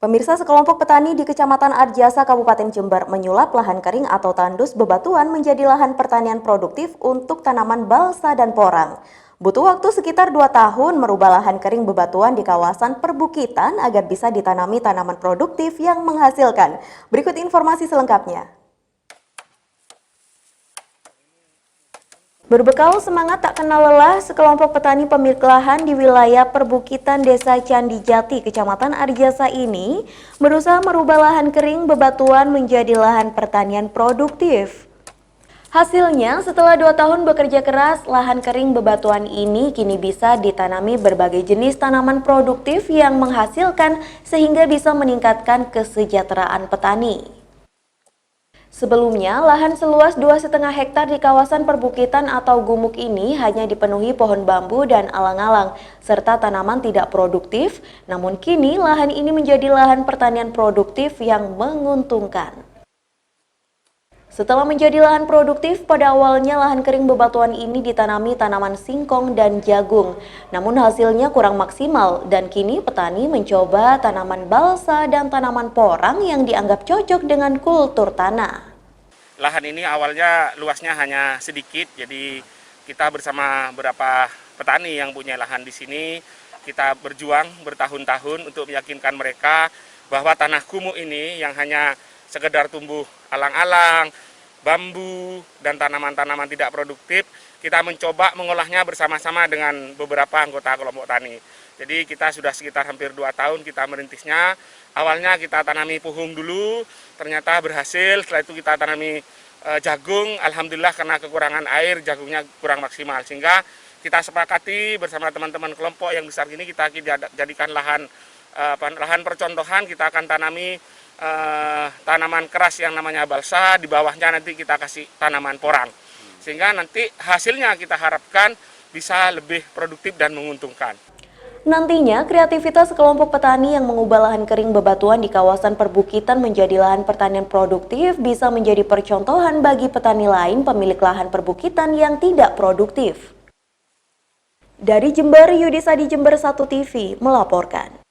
Pemirsa, sekelompok petani di Kecamatan Arjasa, Kabupaten Jember menyulap lahan kering atau tandus bebatuan menjadi lahan pertanian produktif untuk tanaman balsa dan porang. Butuh waktu sekitar 2 tahun merubah lahan kering bebatuan di kawasan perbukitan agar bisa ditanami tanaman produktif yang menghasilkan. Berikut informasi selengkapnya. Berbekal semangat tak kenal lelah, sekelompok petani pemilik lahan di wilayah perbukitan Desa Candi Jati, Kecamatan Arjasa ini berusaha merubah lahan kering bebatuan menjadi lahan pertanian produktif. Hasilnya, setelah 2 tahun bekerja keras, lahan kering bebatuan ini kini bisa ditanami berbagai jenis tanaman produktif yang menghasilkan sehingga bisa meningkatkan kesejahteraan petani. Sebelumnya, lahan seluas 2,5 hektar di kawasan perbukitan atau gumuk ini hanya dipenuhi pohon bambu dan alang-alang, serta tanaman tidak produktif, namun kini lahan ini menjadi lahan pertanian produktif yang menguntungkan. Setelah menjadi lahan produktif, pada awalnya lahan kering bebatuan ini ditanami tanaman singkong dan jagung, namun hasilnya kurang maksimal dan kini petani mencoba tanaman balsa dan tanaman porang yang dianggap cocok dengan kultur tanah. Lahan ini awalnya luasnya hanya sedikit, jadi kita bersama beberapa petani yang punya lahan di sini, kita berjuang bertahun-tahun untuk meyakinkan mereka bahwa tanah kumuh ini yang hanya sekedar tumbuh alang-alang, bambu, dan tanaman-tanaman tidak produktif, kita mencoba mengolahnya bersama-sama dengan beberapa anggota kelompok tani. Jadi kita sudah sekitar hampir 2 tahun kita merintisnya. Awalnya kita tanami puhung dulu, ternyata berhasil. Setelah itu kita tanami jagung. Alhamdulillah karena kekurangan air, jagungnya kurang maksimal. Sehingga kita sepakati bersama teman-teman kelompok yang besar ini kita jadikan lahan percontohan. Kita akan tanami tanaman keras yang namanya balsa. Di bawahnya nanti kita kasih tanaman porang. Sehingga nanti hasilnya kita harapkan bisa lebih produktif dan menguntungkan. Nantinya, kreativitas sekelompok petani yang mengubah lahan kering bebatuan di kawasan perbukitan menjadi lahan pertanian produktif bisa menjadi percontohan bagi petani lain pemilik lahan perbukitan yang tidak produktif. Dari Jember, Yudisa di Jember 1 TV melaporkan.